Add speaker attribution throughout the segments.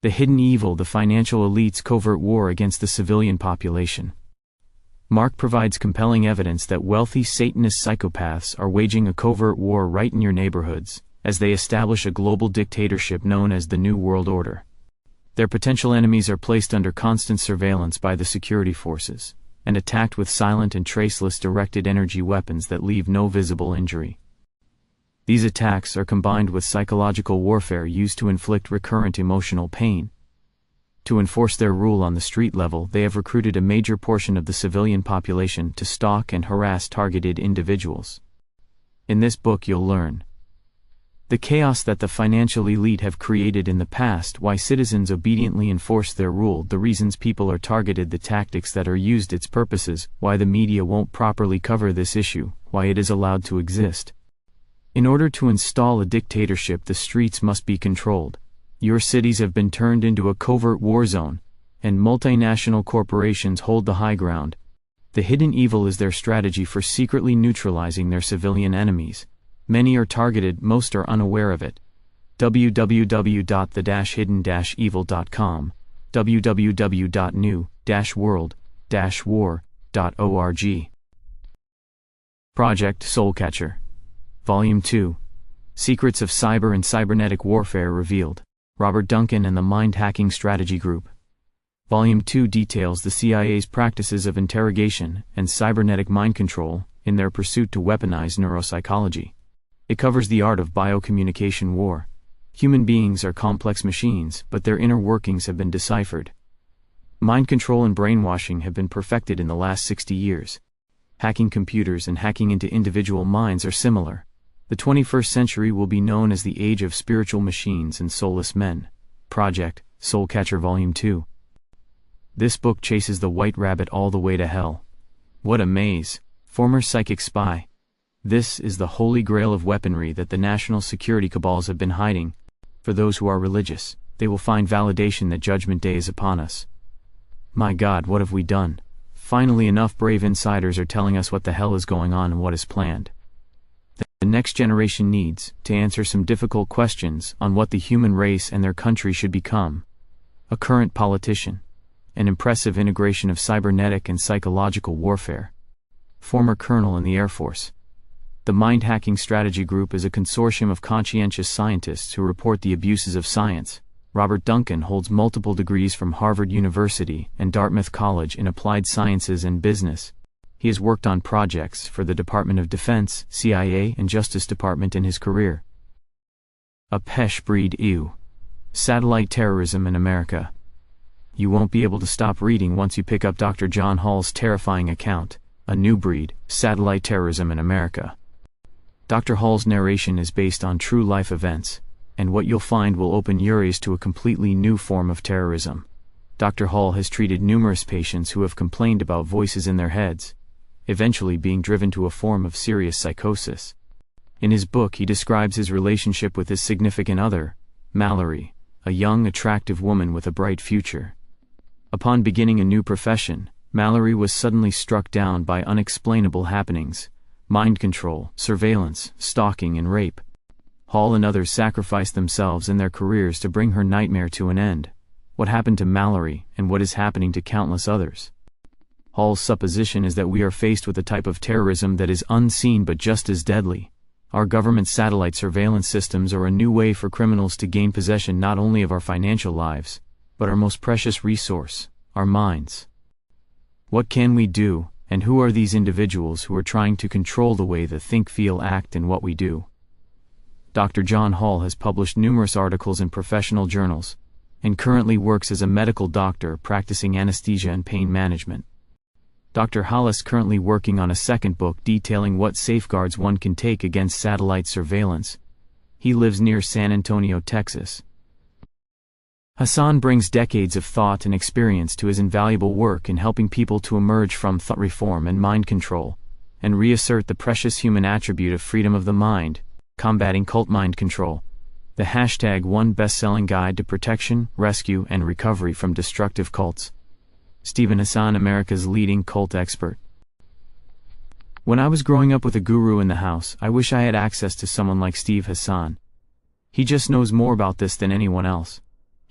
Speaker 1: The Hidden Evil: The Financial Elite's Covert War Against the Civilian Population. Mark provides compelling evidence that wealthy Satanist psychopaths are waging a covert war right in your neighborhoods, as they establish a global dictatorship known as the New World Order. Their potential enemies are placed under constant surveillance by the security forces, and attacked with silent and traceless directed energy weapons that leave no visible injury. These attacks are combined with psychological warfare used to inflict recurrent emotional pain. To enforce their rule on the street level, they have recruited a major portion of the civilian population to stalk and harass targeted individuals. In this book you'll learn the chaos that the financial elite have created in the past, why citizens obediently enforce their rule, the reasons people are targeted, the tactics that are used, its purposes, why the media won't properly cover this issue, why it is allowed to exist. In order to install a dictatorship, the streets must be controlled. Your cities have been turned into a covert war zone, and multinational corporations hold the high ground. The hidden evil is their strategy for secretly neutralizing their civilian enemies. Many are targeted, most are unaware of it. www.the-hidden-evil.com, www.new-world-war.org. Project Soulcatcher. Volume 2. Secrets of Cyber and Cybernetic Warfare Revealed. Robert Duncan and the Mind Hacking Strategy Group. Volume 2 details the CIA's practices of interrogation and cybernetic mind control in their pursuit to weaponize neuropsychology. It covers the art of biocommunication war. Human beings are complex machines, but their inner workings have been deciphered. Mind control and brainwashing have been perfected in the last 60 years. Hacking computers and hacking into individual minds are similar. The 21st century will be known as the age of spiritual machines and soulless men. Project Soulcatcher Volume 2. This book chases the White Rabbit all the way to hell. What a maze! Former psychic spy. This is the holy grail of weaponry that the national security cabals have been hiding. For those who are religious, they will find validation that Judgment Day is upon us. My God, what have we done? Finally, enough brave insiders are telling us what the hell is going on and what is planned. The next generation needs to answer some difficult questions on what the human race and their country should become. A current politician. An impressive integration of cybernetic and psychological warfare. Former colonel in the Air Force. The Mind Hacking Strategy Group is a consortium of conscientious scientists who report the abuses of science. Robert Duncan holds multiple degrees from Harvard University and Dartmouth College in Applied Sciences and Business. He has worked on projects for the Department of Defense, CIA, and Justice Department in his career. A Pesh Breed. Ew. Satellite Terrorism in America. You won't be able to stop reading once you pick up Dr. John Hall's terrifying account, A New Breed, Satellite Terrorism in America. Dr. Hall's narration is based on true life events, and what you'll find will open your eyes to a completely new form of terrorism. Dr. Hall has treated numerous patients who have complained about voices in their heads, eventually being driven to a form of serious psychosis. In his book he describes his relationship with his significant other, Mallory, a young, attractive woman with a bright future. Upon beginning a new profession, Mallory was suddenly struck down by unexplainable happenings: mind control, surveillance, stalking, and rape. Hall and others sacrificed themselves and their careers to bring her nightmare to an end. What happened to Mallory, and what is happening to countless others? Hall's supposition is that we are faced with a type of terrorism that is unseen but just as deadly. Our government satellite surveillance systems are a new way for criminals to gain possession not only of our financial lives, but our most precious resource, our minds. What can we do, and who are these individuals who are trying to control the way that think, feel, act, and what we do? Dr. John Hall has published numerous articles in professional journals, and currently works as a medical doctor practicing anesthesia and pain management. Dr. Hall is currently working on a second book detailing what safeguards one can take against satellite surveillance. He lives near San Antonio, Texas. Hassan brings decades of thought and experience to his invaluable work in helping people to emerge from thought reform and mind control, and reassert the precious human attribute of freedom of the mind, combating cult mind control. The #1 best-selling guide to protection, rescue, and recovery from destructive cults. Stephen Hassan, America's leading cult expert. When I was growing up with a guru in the house, I wish I had access to someone like Steve Hassan. He just knows more about this than anyone else.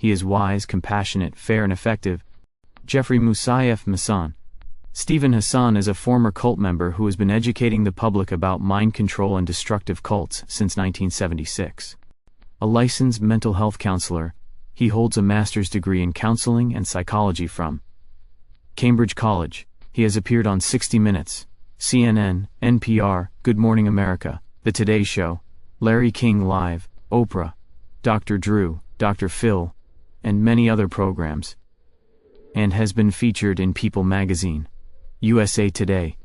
Speaker 1: He is wise, compassionate, fair and effective. Jeffrey Moussaieff Masson. Stephen Hassan is a former cult member who has been educating the public about mind control and destructive cults since 1976. A licensed mental health counselor, he holds a master's degree in counseling and psychology from Cambridge College. He has appeared on 60 Minutes, CNN, NPR, Good Morning America, The Today Show, Larry King Live, Oprah, Dr. Drew, Dr. Phil, and many other programs, and has been featured in People magazine, USA Today,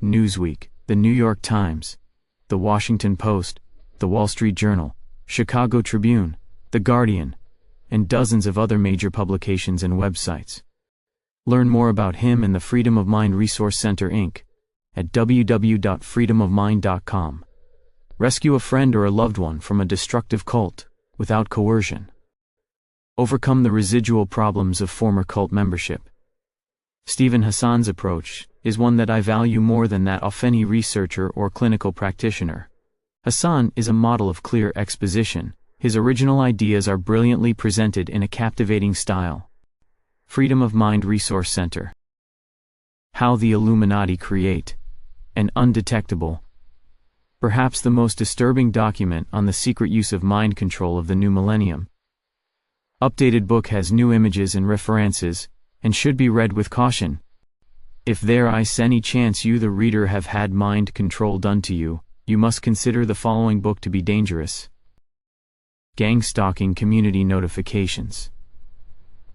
Speaker 1: Newsweek, The New York Times, The Washington Post, The Wall Street Journal, Chicago Tribune, The Guardian, and dozens of other major publications and websites. Learn more about him and the Freedom of Mind Resource Center Inc. at www.freedomofmind.com. Rescue a friend or a loved one from a destructive cult without coercion. Overcome the residual problems of former cult membership. Stephen Hassan's approach is one that I value more than that of any researcher or clinical practitioner. Hassan is a model of clear exposition. His original ideas are brilliantly presented in a captivating style. Freedom of Mind Resource Center. How the Illuminati Create an Undetectable. Perhaps the most disturbing document on the secret use of mind control of the new millennium. Updated book has new images and references, and should be read with caution. If there is any chance you the reader have had mind control done to you, you must consider the following book to be dangerous. Gang Stalking Community Notifications.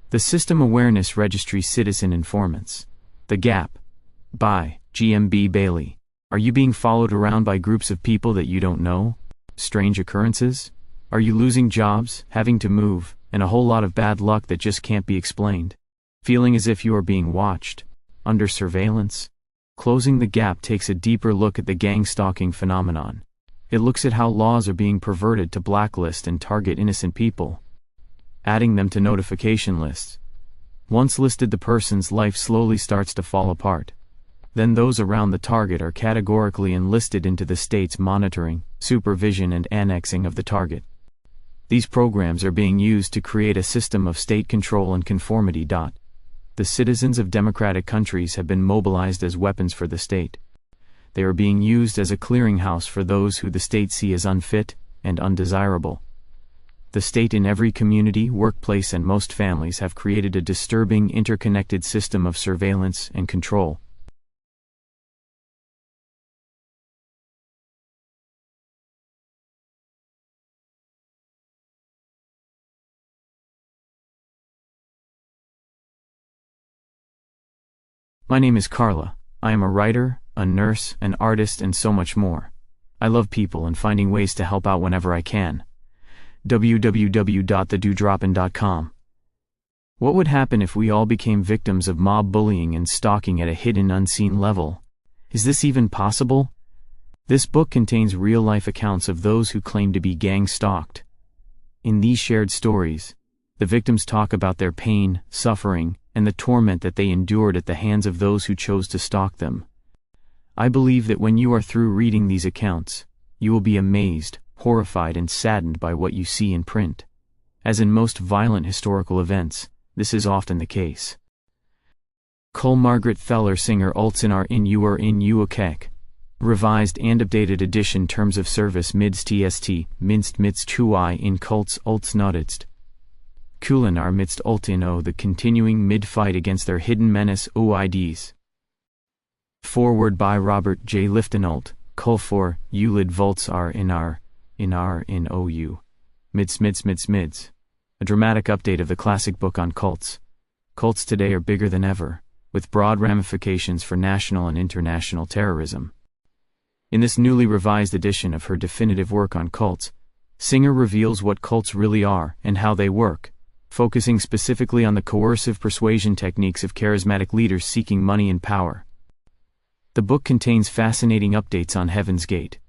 Speaker 1: The System Awareness Registry Citizen Informants. The Gap. By GMB Bailey. Are you being followed around by groups of people that you don't know? Strange occurrences? Are you losing jobs, having to move, and a whole lot of bad luck that just can't be explained? Feeling as if you are being watched, under surveillance? Closing the Gap takes a deeper look at the gang stalking phenomenon. It looks at how laws are being perverted to blacklist and target innocent people, adding them to notification lists. Once listed, the person's life slowly starts to fall apart. Then those around the target are categorically enlisted into the state's monitoring, supervision and annexing of the target. These programs are being used to create a system of state control and conformity. The citizens of democratic countries have been mobilized as weapons for the state. They are being used as a clearinghouse for those who the state see as unfit and undesirable. The state in every community, workplace and most families have created a disturbing interconnected system of surveillance and control. My name is Carla. I am a writer, a nurse, an artist and so much more. I love people and finding ways to help out whenever I can. www.thedewdroppin.com. What would happen if we all became victims of mob bullying and stalking at a hidden, unseen level? Is this even possible? This book contains real-life accounts of those who claim to be gang stalked. In these shared stories, the victims talk about their pain, suffering, and the torment that they endured at the hands of those who chose to stalk them. I believe that when you are through reading these accounts, you will be amazed, horrified and saddened by what you see in print. As in most violent historical events, this is often the case. Margaret Thaler Singer Ults in our in you are in you okay. Revised and updated edition Terms of Service mids TST, minst mitst chui in cults ults notitst. Kulinar midst ultin o the continuing mid-fight against their hidden menace OIDs. Forward by Robert J. Lifton ult, Cul for, Ulid Volts are in our, in OU. Mids. A dramatic update of the classic book on cults. Cults today are bigger than ever, with broad ramifications for national and international terrorism. In this newly revised edition of her definitive work on cults, Singer reveals what cults really are and how they work, focusing specifically on the coercive persuasion techniques of charismatic leaders seeking money and power. The book contains fascinating updates on Heaven's Gate,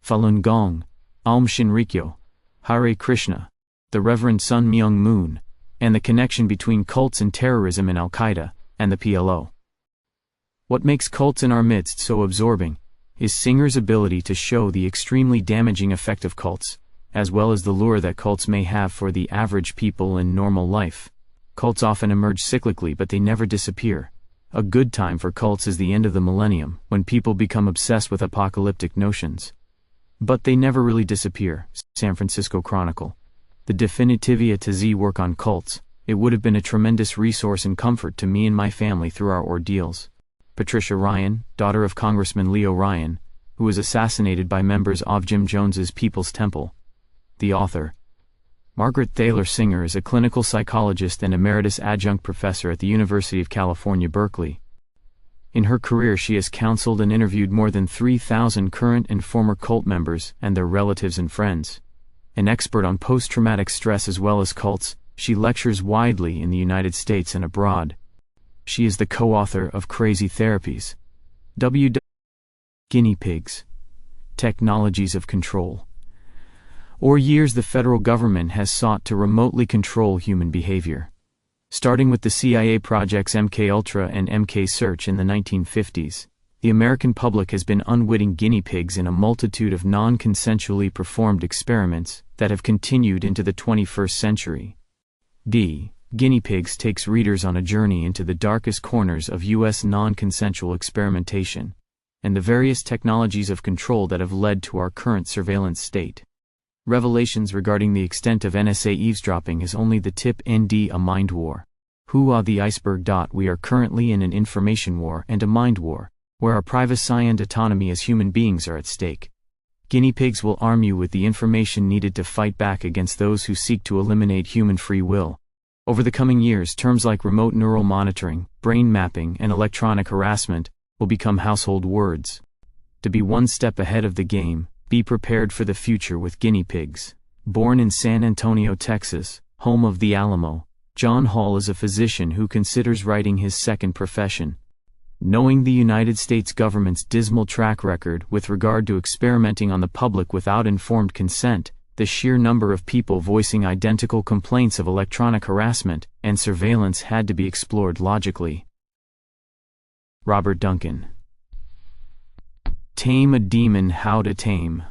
Speaker 1: Falun Gong, Aum Shinrikyo, Hare Krishna, the Reverend Sun Myung Moon, and the connection between cults and terrorism in Al-Qaeda and the PLO. What makes cults in our midst so absorbing is Singer's ability to show the extremely damaging effect of cults as well as the lure that cults may have for the average people in normal life. Cults often emerge cyclically, but they never disappear. A good time for cults is the end of the millennium, when people become obsessed with apocalyptic notions. But they never really disappear. San Francisco Chronicle. The Definitivia to Z work on cults. It would have been a tremendous resource and comfort to me and my family through our ordeals. Patricia Ryan, daughter of Congressman Leo Ryan, who was assassinated by members of Jim Jones's People's Temple. The author. Margaret Thaler Singer is a clinical psychologist and emeritus adjunct professor at the University of California, Berkeley. In her career, she has counseled and interviewed more than 3,000 current and former cult members and their relatives and friends. An expert on post-traumatic stress as well as cults, she lectures widely in the United States and abroad. She is the co-author of Crazy Therapies. Guinea Pigs. Technologies of Control. For years the federal government has sought to remotely control human behavior. Starting with the CIA projects MKUltra and MKSearch in the 1950s, the American public has been unwitting guinea pigs in a multitude of non-consensually performed experiments that have continued into the 21st century. Guinea Pigs takes readers on a journey into the darkest corners of U.S. non-consensual experimentation, and the various technologies of control that have led to our current surveillance state. Revelations regarding the extent of NSA eavesdropping is only the tip. A mind war. The iceberg. We are currently in an information war and a mind war, where our privacy and autonomy as human beings are at stake. Guinea pigs will arm you with the information needed to fight back against those who seek to eliminate human free will. Over the coming years, terms like remote neural monitoring, brain mapping, and electronic harassment will become household words. To be one step ahead of the game, be prepared for the future with guinea pigs. Born in San Antonio, Texas, home of the Alamo, John Hall is a physician who considers writing his second profession. Knowing the United States government's dismal track record with regard to experimenting on the public without informed consent, the sheer number of people voicing identical complaints of electronic harassment and surveillance had to be explored logically. Robert Duncan. Tame a Demon: How to Tame.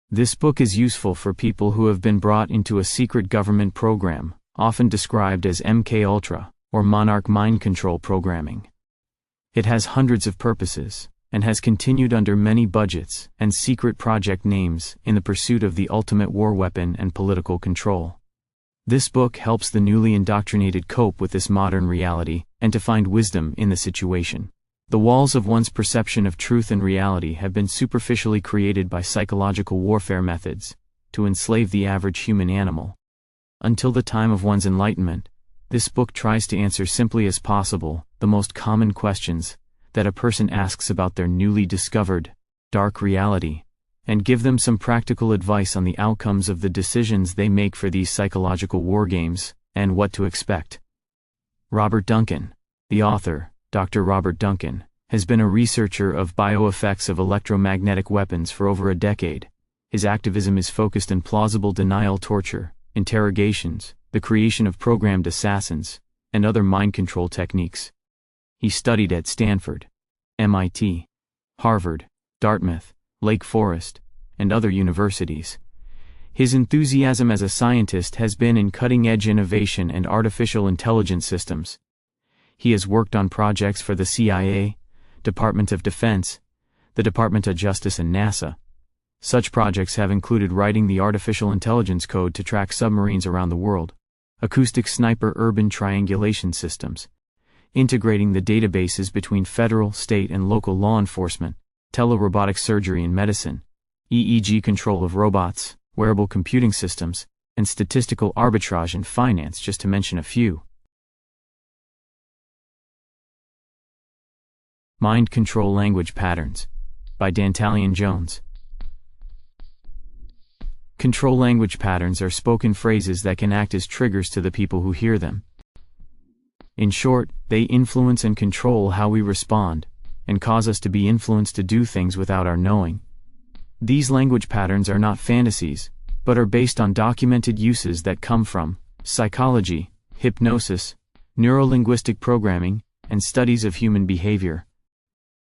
Speaker 1: This book is useful for people who have been brought into a secret government program, often described as MKUltra, or Monarch Mind Control Programming. It has hundreds of purposes, and has continued under many budgets and secret project names in the pursuit of the ultimate war weapon and political control. This book helps the newly indoctrinated cope with this modern reality and to find wisdom in the situation. The walls of one's perception of truth and reality have been superficially created by psychological warfare methods to enslave the average human animal. Until the time of one's enlightenment, this book tries to answer simply as possible the most common questions that a person asks about their newly discovered dark reality, and give them some practical advice on the outcomes of the decisions they make for these psychological war games, and what to expect. Robert Duncan. The author, Dr. Robert Duncan, has been a researcher of bioeffects of electromagnetic weapons for over a decade. His activism is focused in plausible denial, torture, interrogations, the creation of programmed assassins, and other mind control techniques. He studied at Stanford, MIT, Harvard, Dartmouth, Lake Forest, and other universities. His enthusiasm as a scientist has been in cutting-edge innovation and artificial intelligence systems. He has worked on projects for the CIA, Department of Defense, the Department of Justice, and NASA. Such projects have included writing the artificial intelligence code to track submarines around the world, acoustic sniper urban triangulation systems, integrating the databases between federal, state, and local law enforcement, telerobotic surgery and medicine, EEG control of robots, wearable computing systems, and statistical arbitrage in finance, just to mention a few. Mind Control Language Patterns by Dantalion Jones. Control language patterns are spoken phrases that can act as triggers to the people who hear them. In short, they influence and control how we respond, and cause us to be influenced to do things without our knowing. These language patterns are not fantasies, but are based on documented uses that come from psychology, hypnosis, neurolinguistic programming, and studies of human behavior.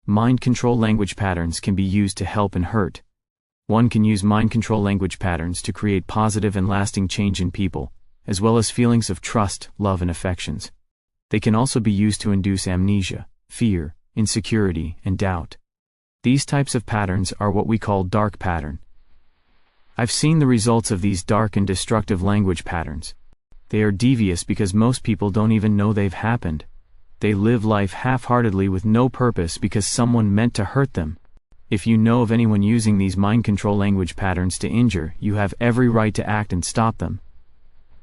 Speaker 1: Mind control language patterns can be used to help and hurt. One can use mind control language patterns to create positive and lasting change in people, as well as feelings of trust, love, and affections. They can also be used to induce amnesia, fear, insecurity, and doubt. These types of patterns are what we call dark pattern. I've seen the results of these dark and destructive language patterns. They are devious because most people don't even know they've happened. They live life half-heartedly with no purpose because someone meant to hurt them. If you know of anyone using these mind control language patterns to injure, you have every right to act and stop them.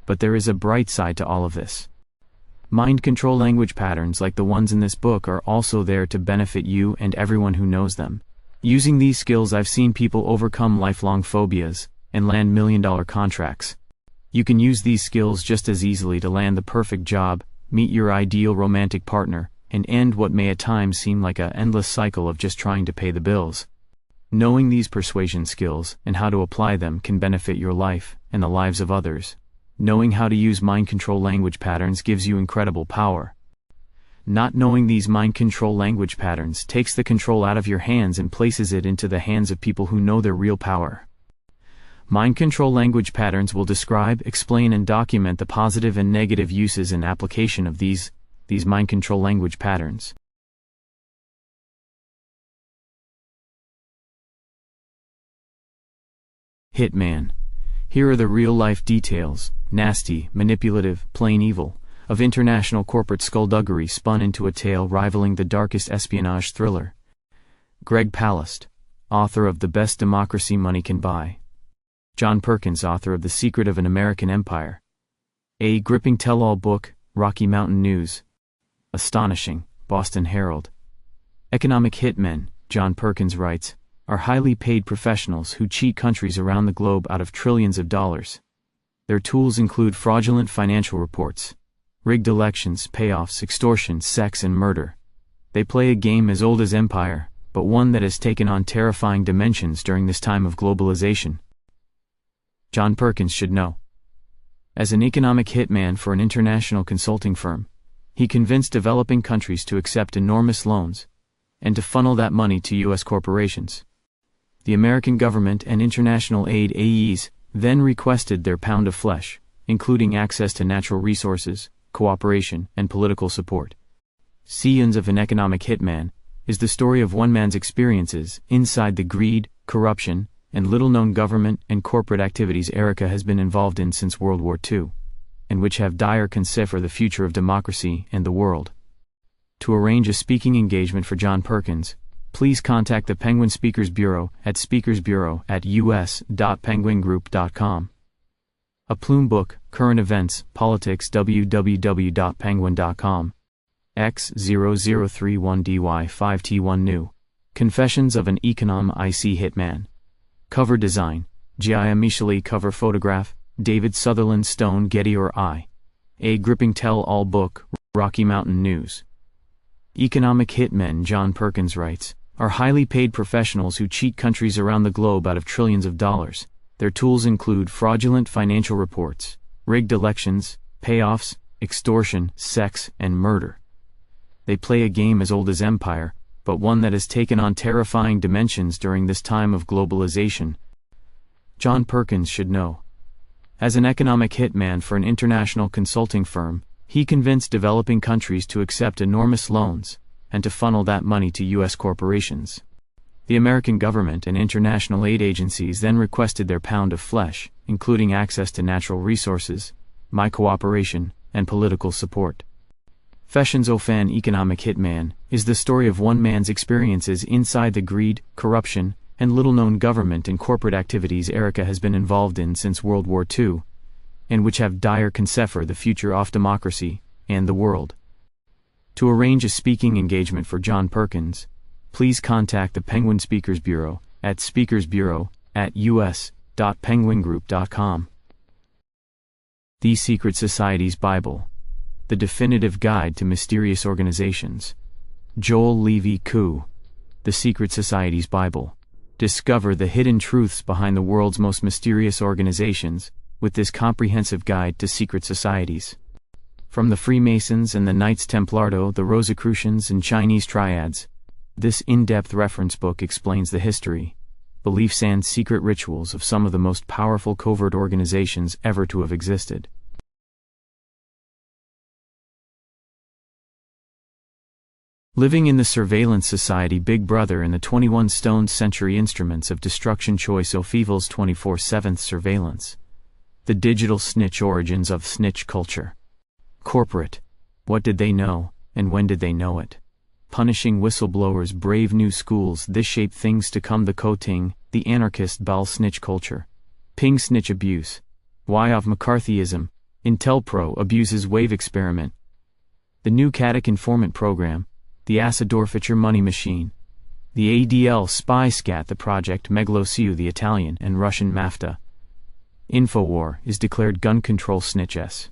Speaker 1: But there is a bright side to all of this. Mind control language patterns like the ones in this book are also there to benefit you and everyone who knows them. Using these skills, I've seen people overcome lifelong phobias and land million-dollar contracts. You can use these skills just as easily to land the perfect job, meet your ideal romantic partner, and end what may at times seem like an endless cycle of just trying to pay the bills. Knowing these persuasion skills and how to apply them can benefit your life and the lives of others. Knowing how to use mind control language patterns gives you incredible power. Not knowing these mind control language patterns takes the control out of your hands and places it into the hands of people who know their real power. Mind control language patterns will describe, explain, and document the positive and negative uses and application of these mind control language patterns. Hitman. Here are the real-life details, nasty, manipulative, plain evil, of international corporate skullduggery spun into a tale rivaling the darkest espionage thriller. Greg Palast, author of The Best Democracy Money Can Buy. John Perkins, author of The Secret of an American Empire. A gripping tell-all book, Rocky Mountain News. Astonishing, Boston Herald. Economic hitmen, John Perkins writes, are highly paid professionals who cheat countries around the globe out of trillions of dollars. Their tools include fraudulent financial reports, rigged elections, payoffs, extortion, sex, and murder. They play a game as old as empire, but one that has taken on terrifying dimensions during this time of globalization. John Perkins should know. As an economic hitman for an international consulting firm, he convinced developing countries to accept enormous loans and to funnel that money to U.S. corporations. The American government and international aid AEs then requested their pound of flesh, including access to natural resources, cooperation, and political support. Scions of an Economic Hitman is the story of one man's experiences inside the greed, corruption, and little-known government and corporate activities Erica has been involved in since World War II, and which have dire concern for the future of democracy and the world. To arrange a speaking engagement for John Perkins, please contact the Penguin Speakers Bureau at speakersbureau@us.penguingroup.com. A Plume Book, Current Events, Politics, www.penguin.com. X0031DY5T1 New. Confessions of an Econom IC Hitman. Cover design, Gia Micheli. Cover photograph, David Sutherland. Stone, Getty or I. A gripping tell-all book, Rocky Mountain News. Economic hitmen, John Perkins writes, are highly paid professionals who cheat countries around the globe out of trillions of dollars. Their tools include fraudulent financial reports, rigged elections, payoffs, extortion, sex, and murder. They play a game as old as empire, but one that has taken on terrifying dimensions during this time of globalization. John Perkins should know. As an economic hitman for an international consulting firm, he convinced developing countries to accept enormous loans and to funnel that money to U.S. corporations. The American government and international aid agencies then requested their pound of flesh, including access to natural resources, my cooperation, and political support. Fashions of an Economic Hitman is the story of one man's experiences inside the greed, corruption, and little-known government and corporate activities Erica has been involved in since World War II, and which have dire concern for the future of democracy and the world. To arrange a speaking engagement for John Perkins, please contact the Penguin Speakers Bureau at speakersbureau@us.penguingroup.com. The Secret Society's Bible. The Definitive Guide to Mysterious Organizations. Joel Levy-Koo. The Secret Society's Bible. Discover the hidden truths behind the world's most mysterious organizations with this comprehensive guide to secret societies. From the Freemasons and the Knights Templar to the Rosicrucians and Chinese Triads, this in-depth reference book explains the history, beliefs and secret rituals of some of the most powerful covert organizations ever to have existed. Living in the surveillance society Big Brother in the 21 Stoned Century Instruments of Destruction Choice of Evil's 24/7 Surveillance. The digital snitch origins of snitch culture. Corporate. What did they know, and when did they know it? Punishing whistleblowers, brave new schools, this shaped things to come. The Coting, the anarchist Bal snitch culture. Ping snitch abuse. Why of McCarthyism, Intelpro abuses wave experiment. The new Katic informant program, the Asadorficher money machine. The ADL spy scat, the project Meglosiu, the Italian and Russian Mafta. Infowar is declared gun control snitches.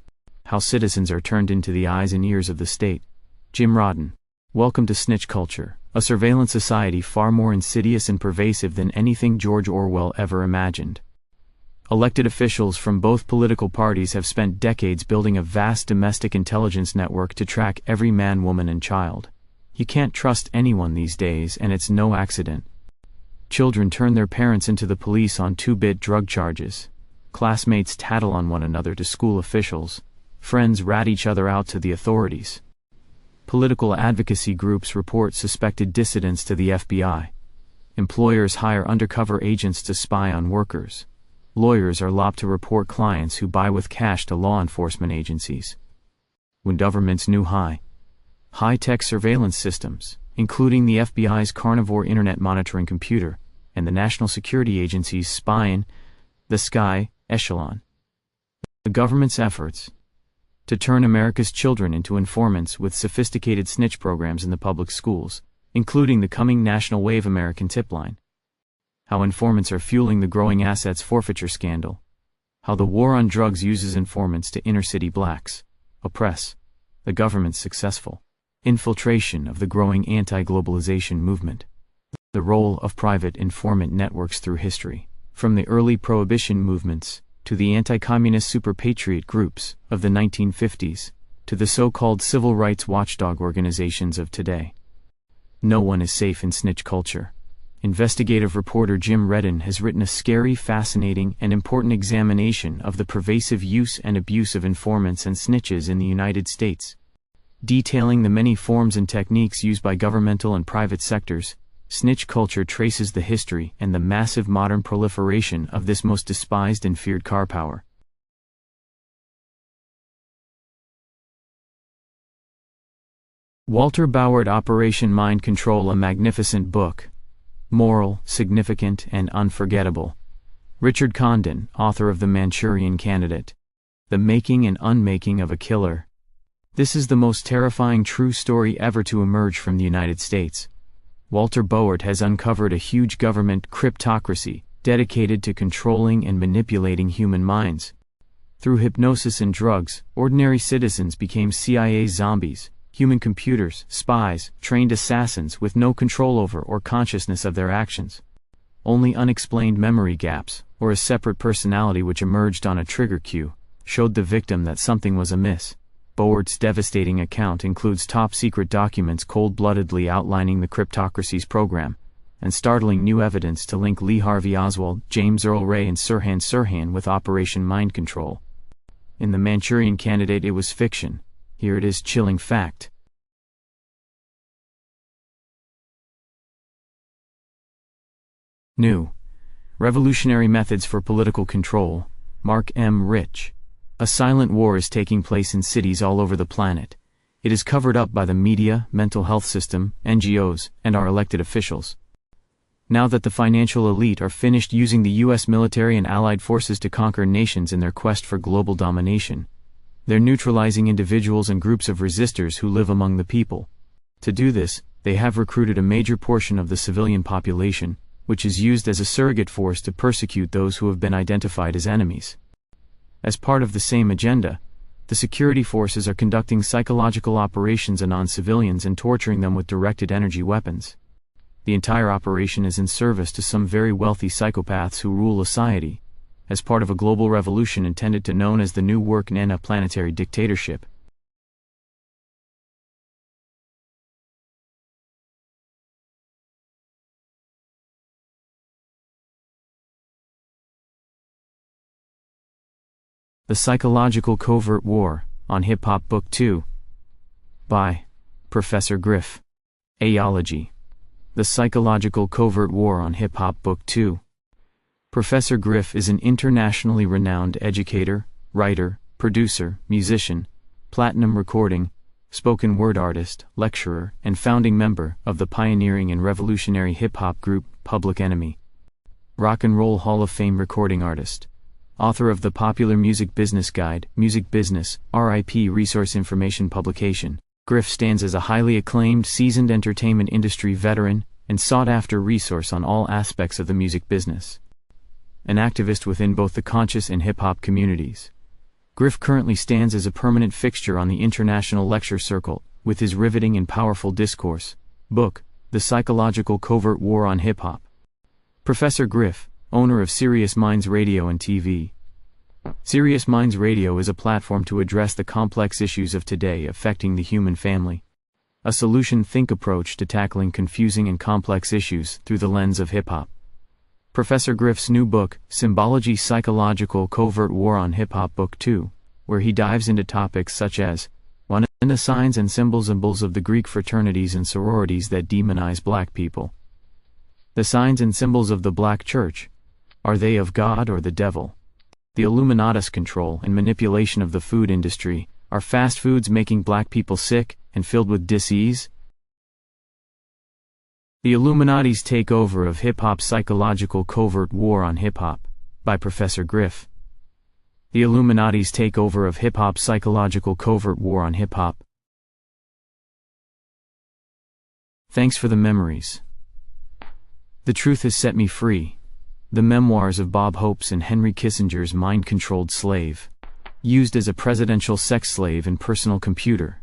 Speaker 1: How citizens are turned into the eyes and ears of the state. Jim Rodden. Welcome to Snitch Culture, a surveillance society far more insidious and pervasive than anything George Orwell ever imagined. Elected officials from both political parties have spent decades building a vast domestic intelligence network to track every man, woman, and child. You can't trust anyone these days, and it's no accident. Children turn their parents into the police on 2-bit drug charges. Classmates tattle on one another to school officials. Friends rat each other out to the authorities. Political advocacy groups report suspected dissidents to the FBI. Employers hire undercover agents to spy on workers. Lawyers are lobbed to report clients who buy with cash to law enforcement agencies. When governments knew high-tech surveillance systems, including the FBI's carnivore internet monitoring computer, and the National Security Agency's spying, the sky echelon. The government's efforts to turn America's children into informants with sophisticated snitch programs in the public schools, including the coming national wave American tip line. How informants are fueling the growing assets forfeiture scandal. How the war on drugs uses informants to inner-city blacks oppress the government's successful infiltration of the growing anti-globalization movement. The role of private informant networks through history, from the early prohibition movements to the anti-communist super-patriot groups of the 1950s, to the so-called civil rights watchdog organizations of today. No one is safe in snitch culture. Investigative reporter Jim Redden has written a scary, fascinating, and important examination of the pervasive use and abuse of informants and snitches in the United States. Detailing the many forms and techniques used by governmental and private sectors, snitch culture traces the history and the massive modern proliferation of this most despised and feared car power. Walter Bowart, Operation Mind Control, a magnificent book. Moral, significant, and unforgettable. Richard Condon, author of The Manchurian Candidate. The Making and Unmaking of a Killer. This is the most terrifying true story ever to emerge from the United States. Walter Bowart has uncovered a huge government cryptocracy dedicated to controlling and manipulating human minds. Through hypnosis and drugs, ordinary citizens became CIA zombies, human computers, spies, trained assassins with no control over or consciousness of their actions. Only unexplained memory gaps, or a separate personality which emerged on a trigger cue, showed the victim that something was amiss. Bowart's devastating account includes top-secret documents cold-bloodedly outlining the cryptocracy's program, and startling new evidence to link Lee Harvey Oswald, James Earl Ray and Sirhan Sirhan with Operation Mind Control. In The Manchurian Candidate it was fiction. Here it is chilling fact. New Revolutionary Methods for Political Control, Mark M. Rich. A silent war is taking place in cities all over the planet. It is covered up by the media, mental health system, NGOs, and our elected officials. Now that the financial elite are finished using the U.S. military and allied forces to conquer nations in their quest for global domination, they're neutralizing individuals and groups of resistors who live among the people. To do this, they have recruited a major portion of the civilian population, which is used as a surrogate force to persecute those who have been identified as enemies. As part of the same agenda, the security forces are conducting psychological operations on non-civilians and torturing them with directed energy weapons. The entire operation is in service to some very wealthy psychopaths who rule a society, as part of a global revolution intended to known as the New Work Nana planetary dictatorship. The Psychological Covert War on Hip-Hop Book 2 by Professor Griff. Aology. The Psychological Covert War on Hip-Hop Book 2. Professor Griff is an internationally renowned educator, writer, producer, musician, platinum recording, spoken word artist, lecturer, and founding member of the pioneering and revolutionary hip-hop group Public Enemy. Rock and Roll Hall of Fame recording artist. Author of the popular Music Business Guide, Music Business, RIP resource information publication. Griff stands as a highly acclaimed, seasoned entertainment industry veteran and sought-after resource on all aspects of the music business. An activist within both the conscious and hip-hop communities. Griff currently stands as a permanent fixture on the International Lecture Circle, with his riveting and powerful discourse, book, The Psychological Covert War on Hip-Hop. Professor Griff, owner of Serious Minds Radio and TV. Serious Minds Radio is a platform to address the complex issues of today affecting the human family. A solution-think approach to tackling confusing and complex issues through the lens of hip-hop. Professor Griff's new book, Symbology Psychological Covert War on Hip-Hop Book 2, where he dives into topics such as 1. The signs and symbols of the Greek fraternities and sororities that demonize black people. The signs and symbols of the Black Church. Are they of God or the devil? The Illuminati's control and manipulation of the food industry. Are fast foods making black people sick and filled with disease? The Illuminati's Takeover of Hip-Hop Psychological Covert War on Hip-Hop, by Professor Griff. The Illuminati's Takeover of Hip-Hop Psychological Covert War on Hip-Hop. Thanks for the memories. The Truth Has Set Me Free. The Memoirs of Bob Hope's and Henry Kissinger's Mind-Controlled Slave. Used as a presidential sex slave and personal computer.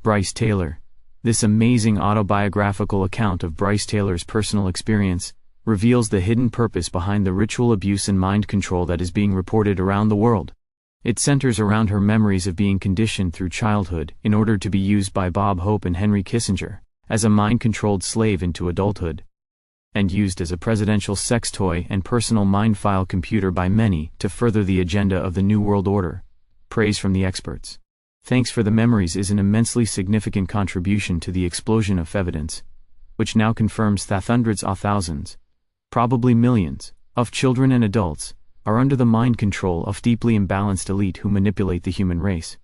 Speaker 1: Bryce Thaler. This amazing autobiographical account of Bryce Thaler's personal experience reveals the hidden purpose behind the ritual abuse and mind control that is being reported around the world. It centers around her memories of being conditioned through childhood in order to be used by Bob Hope and Henry Kissinger as a mind-controlled slave into adulthood, and used as a presidential sex toy and personal mind file computer by many to further the agenda of the New World Order. Praise from the experts. Thanks for the Memories is an immensely significant contribution to the explosion of evidence, which now confirms that hundreds of thousands, probably millions, of children and adults are under the mind control of deeply imbalanced elite who manipulate the human race.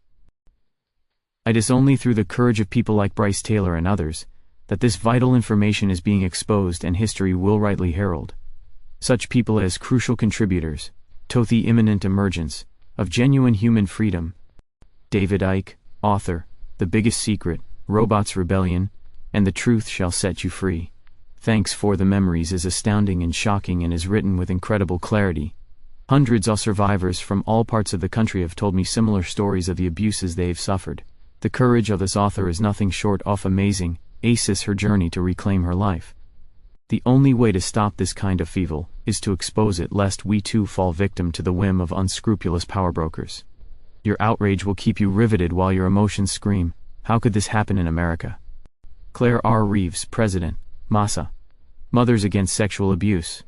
Speaker 1: It is only through the courage of people like Bryce Thaler and others that this vital information is being exposed and history will rightly herald such people as crucial contributors to the imminent emergence of genuine human freedom. David Icke, author, The Biggest Secret, Robots Rebellion, and The Truth Shall Set You Free. Thanks for the Memories is astounding and shocking and is written with incredible clarity. Hundreds of survivors from all parts of the country have told me similar stories of the abuses they've suffered. The courage of this author is nothing short of amazing. Aces her journey to reclaim her life. The only way to stop this kind of evil is to expose it, lest we too fall victim to the whim of unscrupulous power brokers. Your outrage will keep you riveted while your emotions scream, how could this happen in America? Claire R. Reeves, President, MASA. Mothers Against Sexual Abuse.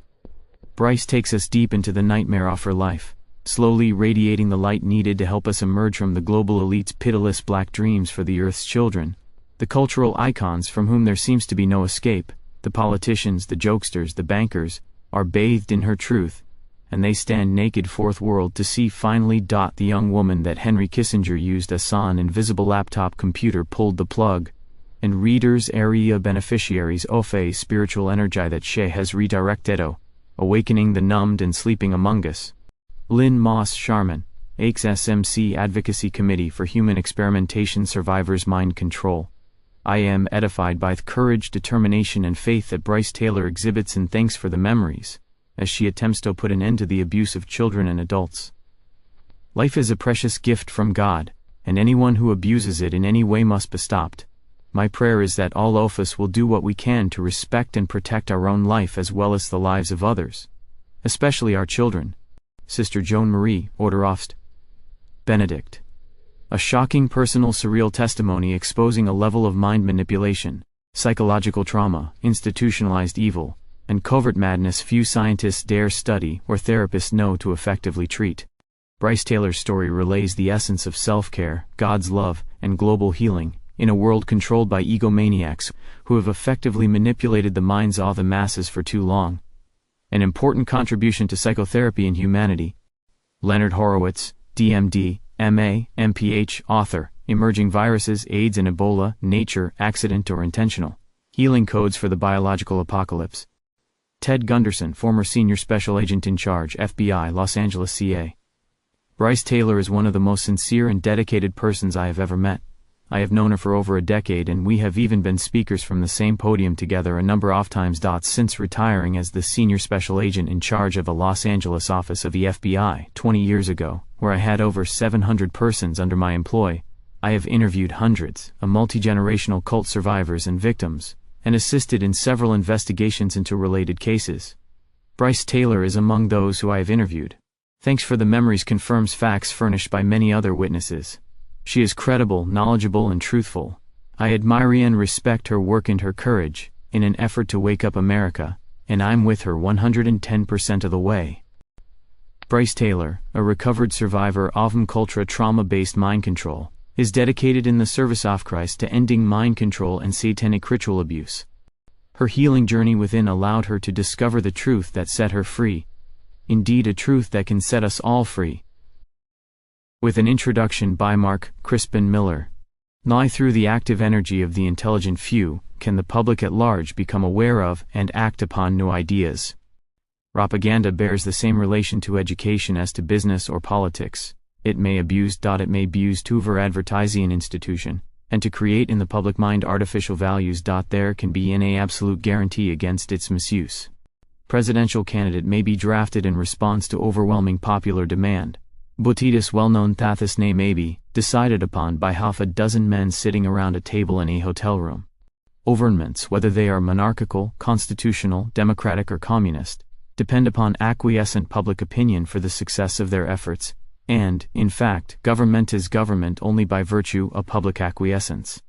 Speaker 1: Bryce takes us deep into the nightmare of her life, slowly radiating the light needed to help us emerge from the global elite's pitiless black dreams for the Earth's children. The cultural icons from whom there seems to be no escape, the politicians, the jokesters, the bankers, are bathed in her truth, and they stand naked fourth world to see finally. The young woman that Henry Kissinger used as an invisible laptop computer pulled the plug, and readers area beneficiaries of a spiritual energy that she has redirected, awakening the numbed and sleeping among us. Lynn Moss Sharman, XSMC Advocacy Committee for Human Experimentation Survivors Mind Control. I am edified by the courage, determination and faith that Bryce Thaler exhibits, and thanks for the Memories, as she attempts to put an end to the abuse of children and adults. Life is a precious gift from God, and anyone who abuses it in any way must be stopped. My prayer is that all of us will do what we can to respect and protect our own life as well as the lives of others, especially our children. Sister Joan Marie Orderost. Benedict. A shocking personal surreal testimony exposing a level of mind manipulation, psychological trauma, institutionalized evil, and covert madness few scientists dare study or therapists know to effectively treat. Bryce Thaler's story relays the essence of self-care, God's love, and global healing, in a world controlled by egomaniacs who have effectively manipulated the minds of the masses for too long. An important contribution to psychotherapy in humanity. Leonard Horowitz, DMD, MA, MPH, author, Emerging Viruses, AIDS and Ebola, Nature, Accident or Intentional. Healing Codes for the Biological Apocalypse. Ted Gunderson, former Senior Special Agent in Charge, FBI, Los Angeles, CA. Bryce Thaler is one of the most sincere and dedicated persons I have ever met. I have known her for over a decade and we have even been speakers from the same podium together a number of times. Since retiring as the Senior Special Agent in Charge of the Los Angeles office of the FBI 20 years ago, where I had over 700 persons under my employ, I have interviewed hundreds of multi-generational cult survivors and victims, and assisted in several investigations into related cases. Bryce Thaler is among those who I have interviewed. Thanks for the memories confirms facts furnished by many other witnesses. She is credible, knowledgeable and truthful. I admire and respect her work and her courage, in an effort to wake up America, and I'm with her 110% of the way. Bryce Thaler, a recovered survivor of cultra trauma-based mind control, is dedicated in the service of Christ to ending mind control and satanic ritual abuse. Her healing journey within allowed her to discover the truth that set her free. Indeed, a truth that can set us all free. With an introduction by Mark Crispin Miller. Only through the active energy of the intelligent few can the public at large become aware of and act upon new ideas. Propaganda bears the same relation to education as to business or politics. It may abuse to over advertising an institution, and to create in the public mind artificial values. There can be an absolute guarantee against its misuse. Presidential candidate may be drafted in response to overwhelming popular demand. But it is well-known that this name may be decided upon by half a dozen men sitting around a table in a hotel room. Governments, whether they are monarchical, constitutional, democratic or communist, depend upon acquiescent public opinion for the success of their efforts, and, in fact, government is government only by virtue of public acquiescence.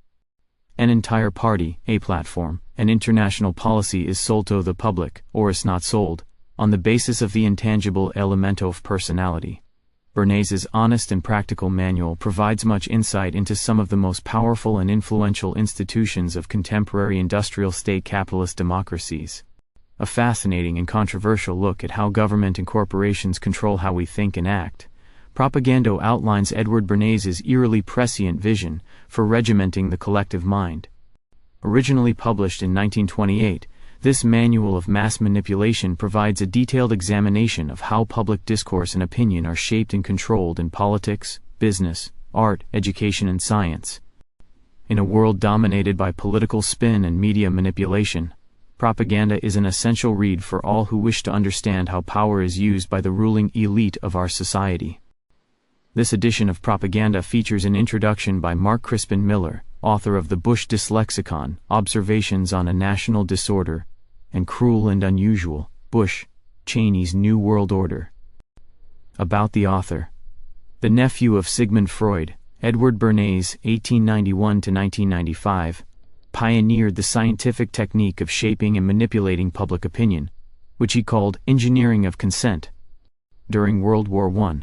Speaker 1: An entire party, a platform, an international policy is sold to the public, or is not sold, on the basis of the intangible element of personality. Bernays' honest and practical manual provides much insight into some of the most powerful and influential institutions of contemporary industrial state capitalist democracies. A fascinating and controversial look at how government and corporations control how we think and act. Propaganda outlines Edward Bernays' eerily prescient vision for regimenting the collective mind. Originally published in 1928, this manual of mass manipulation provides a detailed examination of how public discourse and opinion are shaped and controlled in politics, business, art, education and science. In a world dominated by political spin and media manipulation, propaganda is an essential read for all who wish to understand how power is used by the ruling elite of our society. This edition of Propaganda features an introduction by Mark Crispin Miller, author of the Bush Dyslexicon, Observations on a National Disorder, and Cruel and Unusual, Bush, Cheney's New World Order. About the author. The nephew of Sigmund Freud, Edward Bernays, 1891–1995, pioneered the scientific technique of shaping and manipulating public opinion, which he called engineering of consent. During World War I,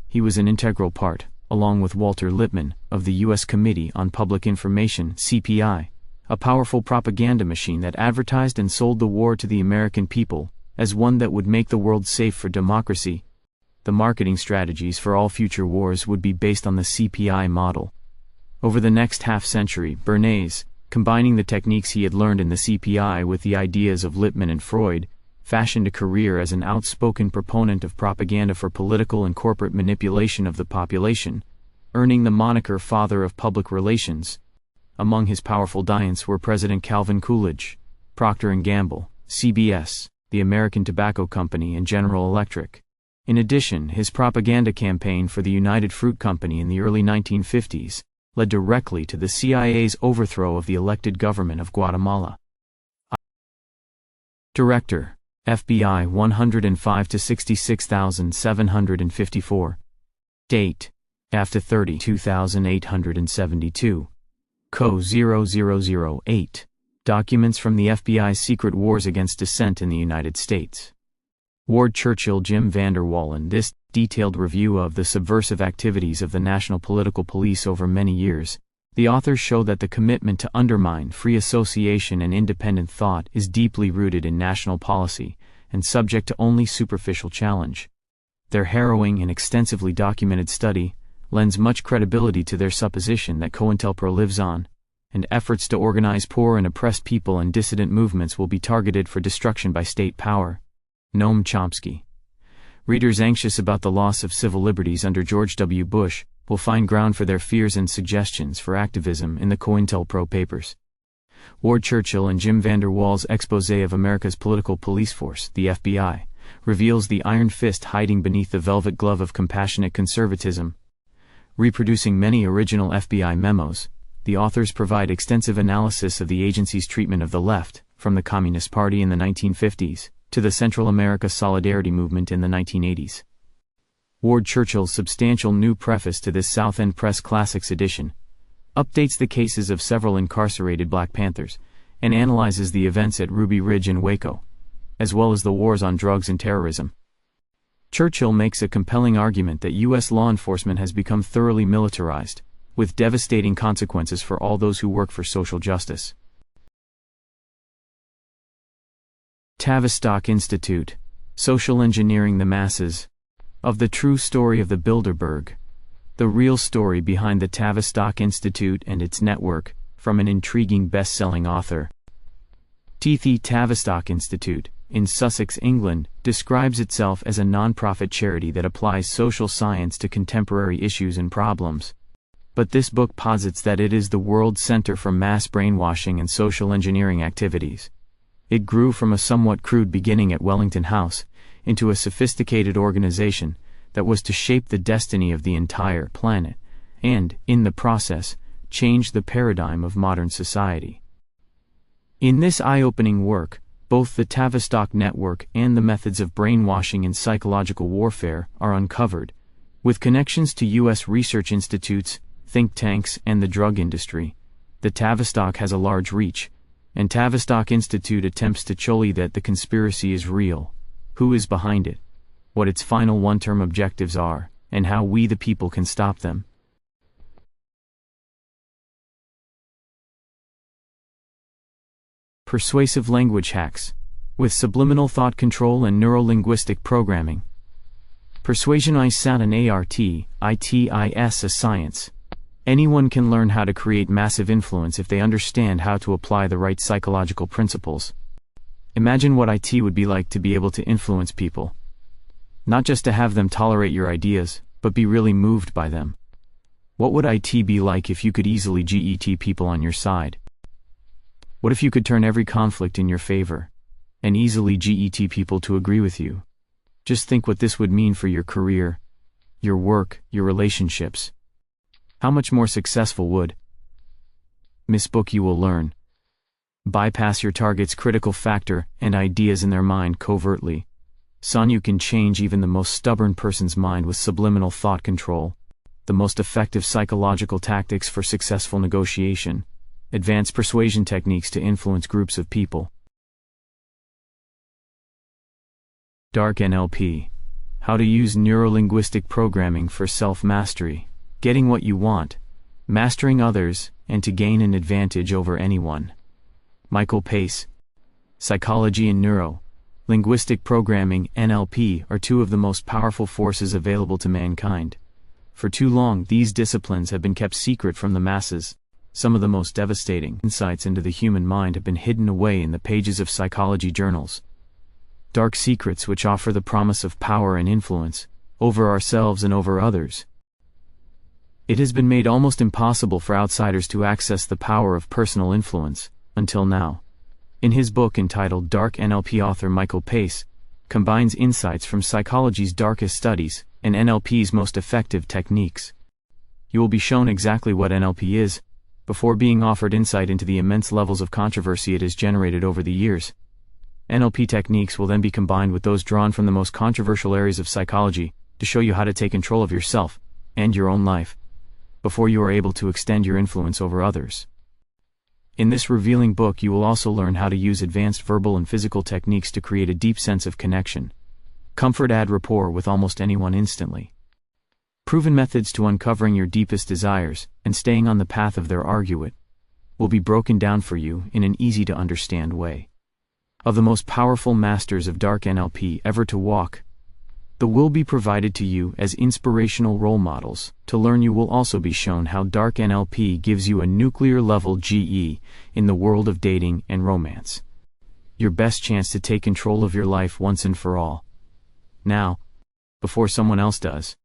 Speaker 1: he was an integral part, along with Walter Lippmann, of the U.S. Committee on Public Information, CPI, a powerful propaganda machine that advertised and sold the war to the American people as one that would make the world safe for democracy. The marketing strategies for all future wars would be based on the CPI model. Over the next half-century, Bernays, combining the techniques he had learned in the CPI with the ideas of Lippmann and Freud, fashioned a career as an outspoken proponent of propaganda for political and corporate manipulation of the population, earning the moniker Father of Public Relations. Among his powerful clients were President Calvin Coolidge, Procter & Gamble, CBS, the American Tobacco Company and General Electric. In addition, his propaganda campaign for the United Fruit Company in the early 1950s led directly to the CIA's overthrow of the elected government of Guatemala. Director, FBI 105–66,754. Date, after 32,872. Co. 0008. Documents from the FBI's Secret Wars Against Dissent in the United States. Ward Churchill, Jim Vander Wal. In this detailed review of the subversive activities of the National Political Police over many years, the authors show that the commitment to undermine free association and independent thought is deeply rooted in national policy and subject to only superficial challenge. Their harrowing and extensively documented study lends much credibility to their supposition that COINTELPRO lives on, and efforts to organize poor and oppressed people and dissident movements will be targeted for destruction by state power. Noam Chomsky. Readers anxious about the loss of civil liberties under George W. Bush will find ground for their fears and suggestions for activism in the COINTELPRO papers. Ward Churchill and Jim Vander Wal's exposé of America's political police force, the FBI, reveals the iron fist hiding beneath the velvet glove of compassionate conservatism. Reproducing many original FBI memos, the authors provide extensive analysis of the agency's treatment of the left, from the Communist Party in the 1950s to the Central America Solidarity Movement in the 1980s. Ward Churchill's substantial new preface to this South End Press Classics edition updates the cases of several incarcerated Black Panthers and analyzes the events at Ruby Ridge and Waco, as well as the wars on drugs and terrorism. Churchill makes a compelling argument that U.S. law enforcement has become thoroughly militarized, with devastating consequences for all those who work for social justice. Tavistock Institute, Social Engineering the Masses. Of the true story of the Bilderberg, the real story behind the Tavistock Institute and its network, from an intriguing best-selling author. The Tavistock Institute, in Sussex, England, describes itself as a non-profit charity that applies social science to contemporary issues and problems. But this book posits that it is the world center for mass brainwashing and social engineering activities. It grew from a somewhat crude beginning at Wellington House into a sophisticated organization that was to shape the destiny of the entire planet, and, in the process, change the paradigm of modern society. In this eye-opening work, both the Tavistock network and the methods of brainwashing and psychological warfare are uncovered, with connections to U.S. research institutes, think tanks, and the drug industry. The Tavistock has a large reach, and Tavistock Institute attempts to show that the conspiracy is real, who is behind it, what its final one-term objectives are, and how we the people can stop them. Persuasive language hacks, with subliminal thought control and neuro-linguistic programming. Persuasion is sound an art, a science. Anyone can learn how to create massive influence if they understand how to apply the right psychological principles. Imagine what it would be like to be able to influence people. Not just to have them tolerate your ideas, but be really moved by them. What would it be like if you could easily get people on your side? What if you could turn every conflict in your favor, and easily get people to agree with you? Just think what this would mean for your career, your work, your relationships. How much more successful would Miss Book you will learn. Bypass your target's critical factor and ideas in their mind covertly. Son, you can change even the most stubborn person's mind with subliminal thought control. The most effective psychological tactics for successful negotiation. Advanced persuasion techniques to influence groups of people. Dark NLP. How to use neuro-linguistic programming for self-mastery. Getting what you want, mastering others, and to gain an advantage over anyone. Michael Pace. Psychology and neuro-linguistic programming, NLP, are two of the most powerful forces available to mankind. For too long, these disciplines have been kept secret from the masses. Some of the most devastating insights into the human mind have been hidden away in the pages of psychology journals. Dark secrets which offer the promise of power and influence, over ourselves and over others. It has been made almost impossible for outsiders to access the power of personal influence, until now. In his book entitled Dark NLP, author Michael Pace combines insights from psychology's darkest studies and NLP's most effective techniques. You will be shown exactly what NLP is, before being offered insight into the immense levels of controversy it has generated over the years. NLP techniques will then be combined with those drawn from the most controversial areas of psychology to show you how to take control of yourself and your own life, before you are able to extend your influence over others. In this revealing book you will also learn how to use advanced verbal and physical techniques to create a deep sense of connection. Comfort add rapport with almost anyone instantly. Proven methods to uncovering your deepest desires and staying on the path of their argument will be broken down for you in an easy-to-understand way. Of the most powerful masters of dark NLP ever to walk, the will be provided to you as inspirational role models. To learn, you will also be shown how dark NLP gives you a nuclear-level GE in the world of dating and romance. Your best chance to take control of your life once and for all. Now, before someone else does.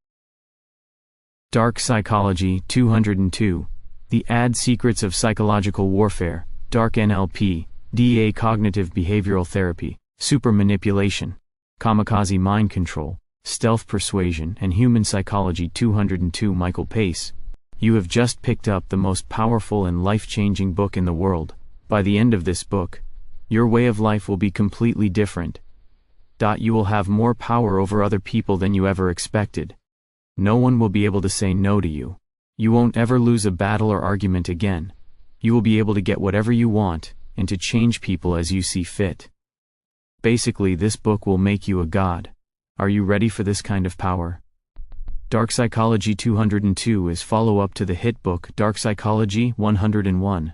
Speaker 1: Dark Psychology 202. The Ad Secrets of Psychological Warfare, Dark NLP, DA Cognitive Behavioral Therapy, Super Manipulation, Kamikaze Mind Control, Stealth Persuasion, and Human Psychology 202. Michael Pace. You have just picked up the most powerful and life-changing book in the world. By the end of this book, your way of life will be completely different. You will have more power over other people than you ever expected. No one will be able to say no to you. You won't ever lose a battle or argument again. You will be able to get whatever you want, and to change people as you see fit. Basically, this book will make you a god. Are you ready for this kind of power? Dark Psychology 202 is follow-up to the hit book Dark Psychology 101.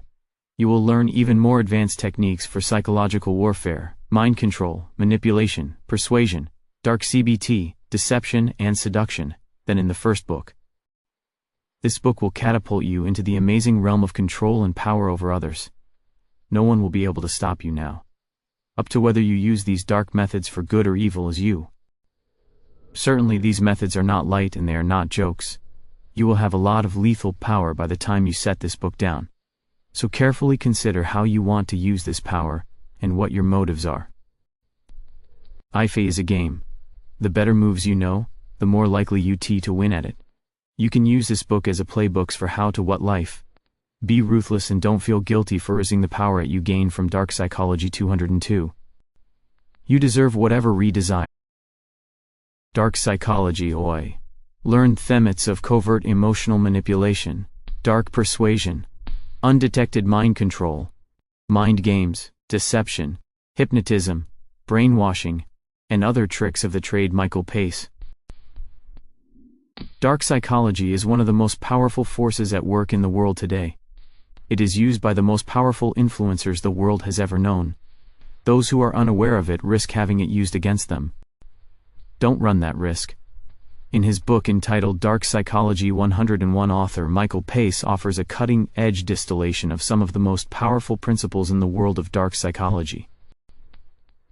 Speaker 1: You will learn even more advanced techniques for psychological warfare, mind control, manipulation, persuasion, dark CBT, deception, and seduction than in the first book. This book will catapult you into the amazing realm of control and power over others. No one will be able to stop you now. Up to whether you use these dark methods for good or evil is you. Certainly these methods are not light and they are not jokes. You will have a lot of lethal power by the time you set this book down. So carefully consider how you want to use this power, and what your motives are. IFA is a game. The better moves you know, the more likely you to win at it. You can use this book as a playbooks for how to what life. Be ruthless and don't feel guilty for using the power you gain from Dark Psychology 202. You deserve whatever desire. Dark Psychology OI. Learn themats of covert emotional manipulation, dark persuasion, undetected mind control, mind games, deception, hypnotism, brainwashing, and other tricks of the trade. Michael Pace. Dark psychology is one of the most powerful forces at work in the world today. It is used by the most powerful influencers the world has ever known. Those who are unaware of it risk having it used against them. Don't run that risk. In his book entitled Dark Psychology 101, author Michael Pace offers a cutting-edge distillation of some of the most powerful principles in the world of dark psychology.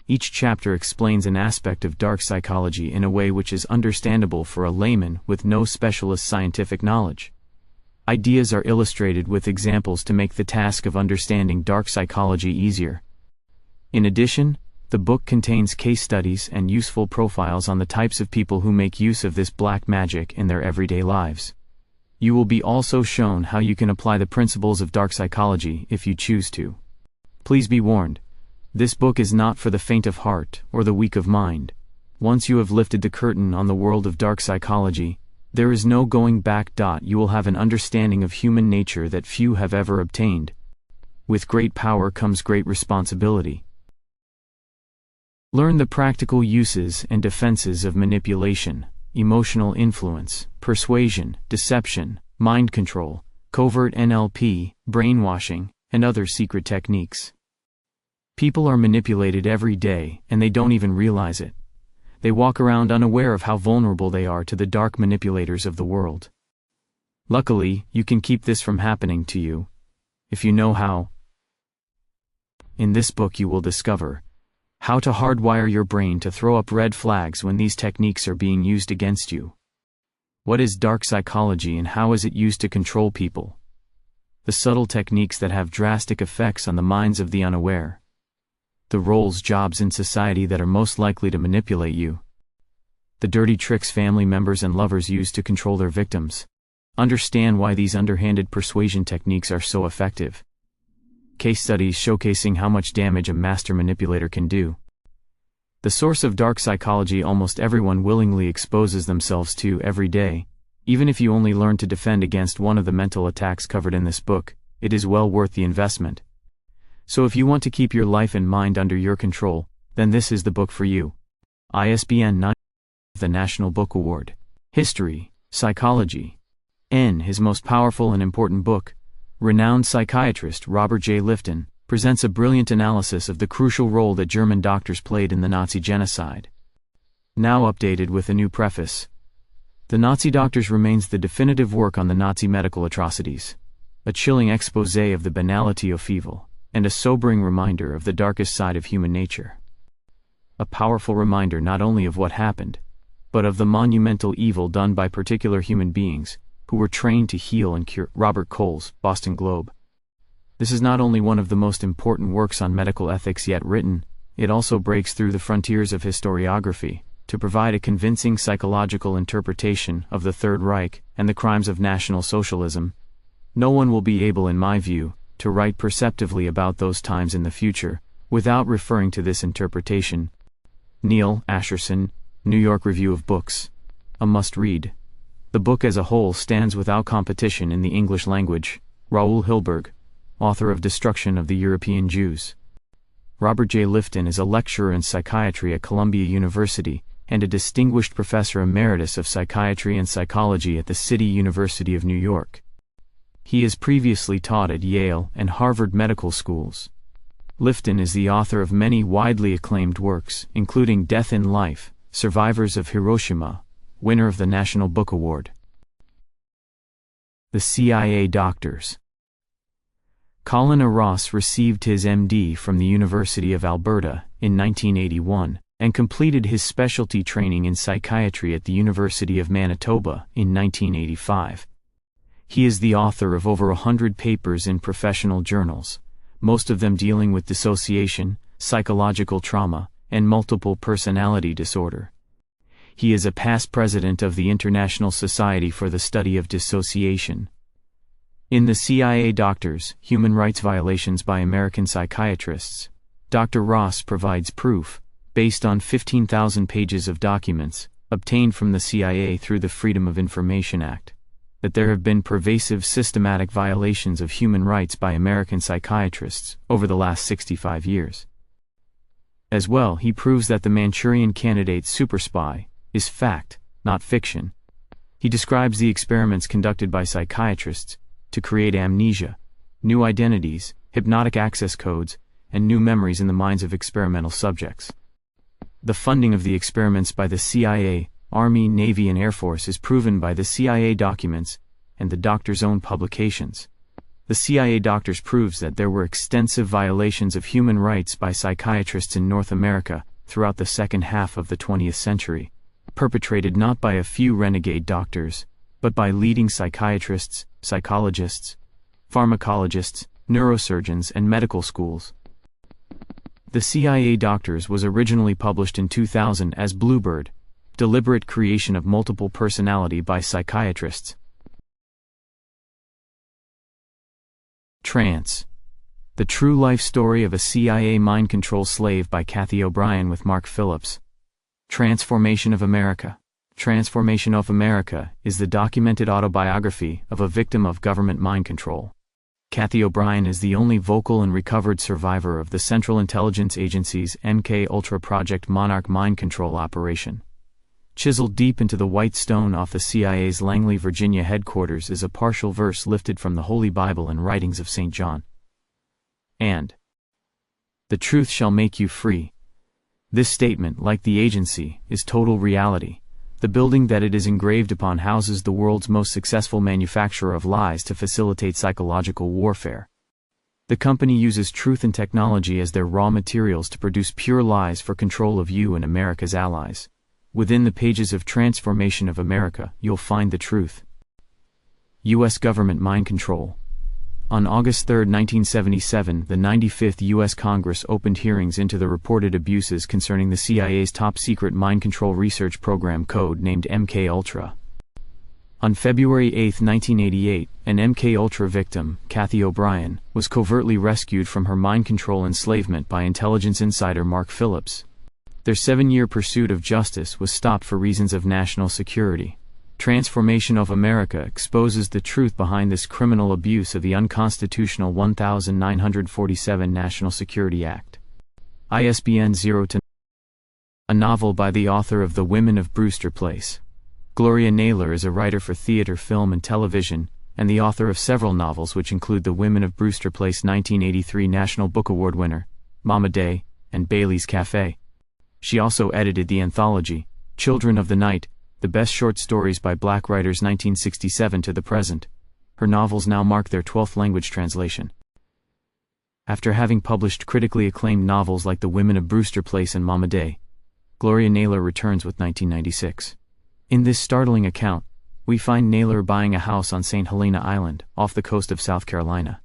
Speaker 1: Each chapter explains an aspect of dark psychology in a way which is understandable for a layman with no specialist scientific knowledge. Ideas are illustrated with examples to make the task of understanding dark psychology easier. In addition, the book contains case studies and useful profiles on the types of people who make use of this black magic in their everyday lives. You will be also shown how you can apply the principles of dark psychology if you choose to. Please be warned, this book is not for the faint of heart or the weak of mind. Once you have lifted the curtain on the world of dark psychology, there is no going back. You will have an understanding of human nature that few have ever obtained. With great power comes great responsibility. Learn the practical uses and defenses of manipulation, emotional influence, persuasion, deception, mind control, covert NLP, brainwashing, and other secret techniques. People are manipulated every day, and they don't even realize it. They walk around unaware of how vulnerable they are to the dark manipulators of the world. Luckily, you can keep this from happening to you, if you know how. In this book you will discover how to hardwire your brain to throw up red flags when these techniques are being used against you. What is dark psychology and how is it used to control people? The subtle techniques that have drastic effects on the minds of the unaware. The roles, jobs in society that are most likely to manipulate you. The dirty tricks family members and lovers use to control their victims. Understand why these underhanded persuasion techniques are so effective. Case studies showcasing how much damage a master manipulator can do. The source of dark psychology almost everyone willingly exposes themselves to every day. Even if you only learn to defend against one of the mental attacks covered in this book, it is well worth the investment. So if you want to keep your life and mind under your control, then this is the book for you. ISBN 9. The National Book Award. History, Psychology. N. His most powerful and important book, renowned psychiatrist Robert J. Lifton, presents a brilliant analysis of the crucial role that German doctors played in the Nazi genocide. Now updated with a new preface. The Nazi Doctors remains the definitive work on the Nazi medical atrocities. A chilling exposé of the banality of evil, and a sobering reminder of the darkest side of human nature. A powerful reminder not only of what happened, but of the monumental evil done by particular human beings, who were trained to heal and cure. Robert Coles, Boston Globe. This is not only one of the most important works on medical ethics yet written, it also breaks through the frontiers of historiography, to provide a convincing psychological interpretation of the Third Reich and the crimes of National Socialism. No one will be able, in my view, to write perceptively about those times in the future, without referring to this interpretation. Neil Asherson, New York Review of Books. A must-read. The book as a whole stands without competition in the English language. Raoul Hilberg, author of Destruction of the European Jews. Robert J. Lifton is a lecturer in psychiatry at Columbia University, and a distinguished professor emeritus of psychiatry and psychology at the City University of New York. He has previously taught at Yale and Harvard medical schools. Lifton is the author of many widely acclaimed works, including Death in Life, Survivors of Hiroshima, winner of the National Book Award. The CIA Doctors. Colin A. Ross received his MD from the University of Alberta in 1981, and completed his specialty training in psychiatry at the University of Manitoba in 1985. He is the author of over 100 papers in professional journals, most of them dealing with dissociation, psychological trauma, and multiple personality disorder. He is a past president of the International Society for the Study of Dissociation. In The CIA Doctors, Human Rights Violations by American Psychiatrists, Dr. Ross provides proof, based on 15,000 pages of documents, obtained from the CIA through the Freedom of Information Act, that there have been pervasive systematic violations of human rights by American psychiatrists over the last 65 years. As well, he proves that the Manchurian Candidate super spy is fact, not fiction. He describes the experiments conducted by psychiatrists to create amnesia, new identities, hypnotic access codes, and new memories in the minds of experimental subjects. The funding of the experiments by the CIA, Army, Navy, and Air Force is proven by the CIA documents and the doctors' own publications. The CIA Doctors proves that there were extensive violations of human rights by psychiatrists in North America throughout the second half of the 20th century, perpetrated not by a few renegade doctors, but by leading psychiatrists, psychologists, pharmacologists, neurosurgeons, and medical schools. The CIA Doctors was originally published in 2000 as Bluebird, Deliberate Creation of Multiple Personality by Psychiatrists. Trance. The True Life Story of a CIA Mind Control Slave by Kathy O'Brien with Mark Phillips. Transformation of America. Transformation of America is the documented autobiography of a victim of government mind control. Kathy O'Brien is the only vocal and recovered survivor of the Central Intelligence Agency's MK-Ultra Project Monarch mind control operation. Chiseled deep into the white stone off the CIA's Langley, Virginia headquarters is a partial verse lifted from the Holy Bible and writings of St. John. And the truth shall make you free. This statement, like the agency, is total reality. The building that it is engraved upon houses the world's most successful manufacturer of lies to facilitate psychological warfare. The company uses truth and technology as their raw materials to produce pure lies for control of you and America's allies. Within the pages of Transformation of America, you'll find the truth. U.S. Government Mind Control. On August 3, 1977, the 95th U.S. Congress opened hearings into the reported abuses concerning the CIA's top-secret mind control research program code-named MK-Ultra. On February 8, 1988, an MK-Ultra victim, Kathy O'Brien, was covertly rescued from her mind control enslavement by intelligence insider Mark Phillips. Their 7-year pursuit of justice was stopped for reasons of national security. Transformation of America exposes the truth behind this criminal abuse of the unconstitutional 1947 National Security Act. ISBN 0 a novel by the author of The Women of Brewster Place. Gloria Naylor is a writer for theater, film, and television, and the author of several novels which include The Women of Brewster Place 1983 National Book Award winner, Mama Day, and Bailey's Cafe. She also edited the anthology, Children of the Night, the best short stories by black writers 1967 to the present. Her novels now mark their 12th language translation. After having published critically acclaimed novels like The Women of Brewster Place and Mama Day, Gloria Naylor returns with 1996. In this startling account, we find Naylor buying a house on St. Helena Island, off the coast of South Carolina.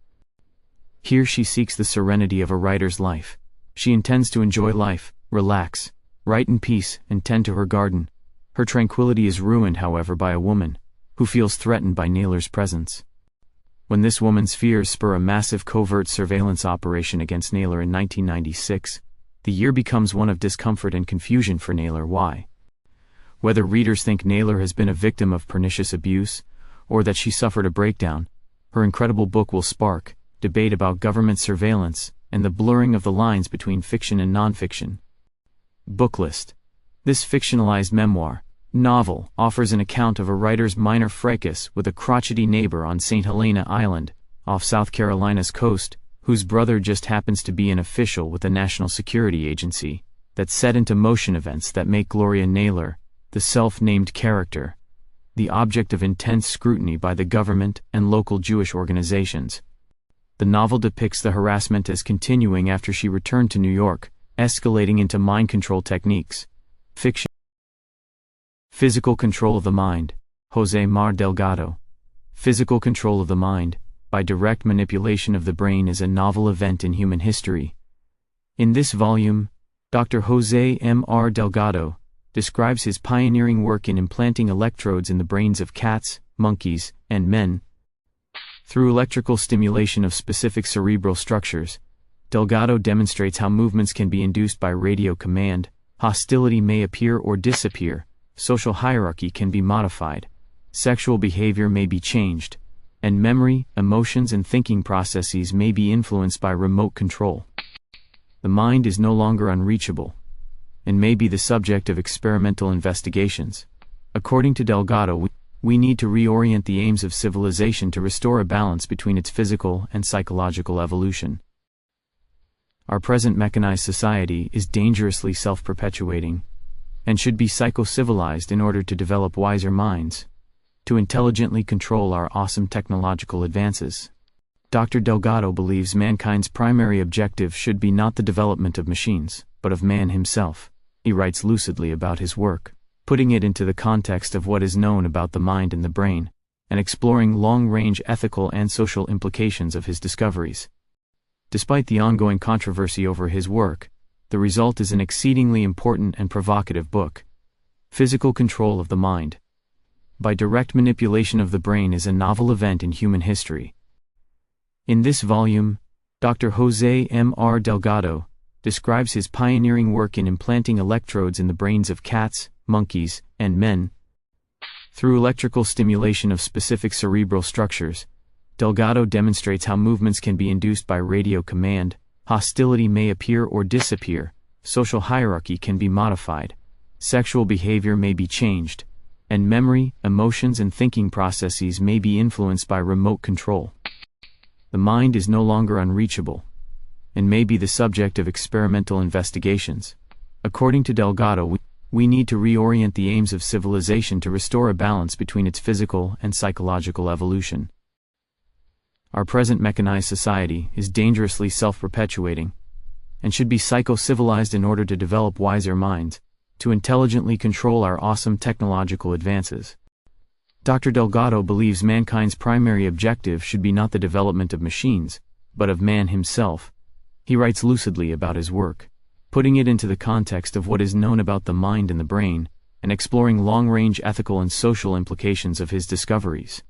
Speaker 1: Here she seeks the serenity of a writer's life. She intends to enjoy life, relax, write in peace, and tend to her garden. Her tranquility is ruined, however, by a woman who feels threatened by Naylor's presence. When this woman's fears spur a massive covert surveillance operation against Naylor in 1996, the year becomes one of discomfort and confusion for Naylor. Why? Whether readers think Naylor has been a victim of pernicious abuse, or that she suffered a breakdown, her incredible book will spark debate about government surveillance and the blurring of the lines between fiction and nonfiction. Book list. This fictionalized memoir novel offers an account of a writer's minor fracas with a crotchety neighbor on St. Helena Island, off South Carolina's coast, whose brother just happens to be an official with the National Security Agency, that set into motion events that make Gloria Naylor, the self-named character, the object of intense scrutiny by the government and local Jewish organizations. The novel depicts the harassment as continuing after she returned to New York, escalating into mind control techniques. Fiction. Physical Control of the Mind, Jose Mar Delgado. Physical control of the mind, by direct manipulation of the brain, is a novel event in human history. In this volume, Dr. Jose M. R. Delgado describes his pioneering work in implanting electrodes in the brains of cats, monkeys, and men. Through electrical stimulation of specific cerebral structures, Delgado demonstrates how movements can be induced by radio command, hostility may appear or disappear, social hierarchy can be modified, sexual behavior may be changed, and memory, emotions, and thinking processes may be influenced by remote control. The mind is no longer unreachable, and may be the subject of experimental investigations. According to Delgado, we need to reorient the aims of civilization to restore a balance between its physical and psychological evolution. Our present mechanized society is dangerously self-perpetuating, and should be psycho-civilized in order to develop wiser minds, to intelligently control our awesome technological advances. Dr. Delgado believes mankind's primary objective should be not the development of machines, but of man himself. He writes lucidly about his work, putting it into the context of what is known about the mind and the brain, and exploring long-range ethical and social implications of his discoveries. Despite the ongoing controversy over his work, the result is an exceedingly important and provocative book. Physical Control of the Mind, by direct manipulation of the brain, is a novel event in human history. In this volume, Dr. Jose M. R. Delgado describes his pioneering work in implanting electrodes in the brains of cats, monkeys, and men. Through electrical stimulation of specific cerebral structures, Delgado demonstrates how movements can be induced by radio command, hostility may appear or disappear, social hierarchy can be modified, sexual behavior may be changed, and memory, emotions, and thinking processes may be influenced by remote control. The mind is no longer unreachable, and may be the subject of experimental investigations. According to Delgado, we need to reorient the aims of civilization to restore a balance between its physical and psychological evolution. Our present mechanized society is dangerously self-perpetuating, and should be psycho-civilized in order to develop wiser minds, to intelligently control our awesome technological advances. Dr. Delgado believes mankind's primary objective should be not the development of machines, but of man himself. He writes lucidly about his work, putting it into the context of what is known about the mind and the brain, and exploring long-range ethical and social implications of his discoveries.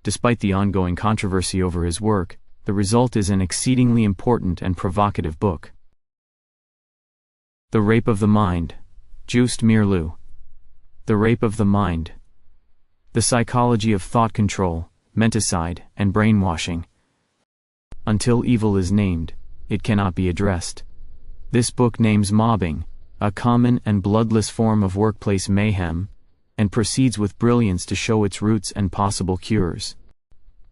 Speaker 1: Despite the ongoing controversy over his work, the result is an exceedingly important and provocative book. The Rape of the Mind, Joost Meerloo. The Rape of the Mind. The Psychology of Thought Control, Menticide, and Brainwashing. Until evil is named, it cannot be addressed. This book names mobbing, a common and bloodless form of workplace mayhem, and proceeds with brilliance to show its roots and possible cures.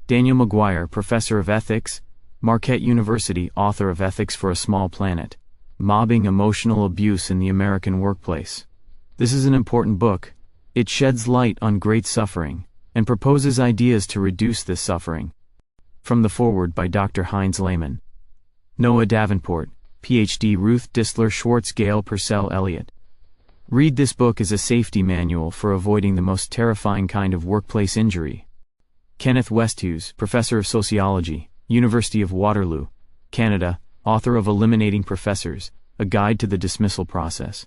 Speaker 1: Daniel Maguire, Professor of Ethics, Marquette University, author of Ethics for a Small Planet, Mobbing: Emotional Abuse in the American Workplace. This is an important book. It sheds light on great suffering, and proposes ideas to reduce this suffering. From the foreword by Dr. Heinz Lehman. Noah Davenport, Ph.D. Ruth Disler Schwartz Gail Purcell Elliott. Read this book as a safety manual for avoiding the most terrifying kind of workplace injury. Kenneth Westhughes, Professor of Sociology, University of Waterloo, Canada, author of Eliminating Professors, A Guide to the Dismissal Process.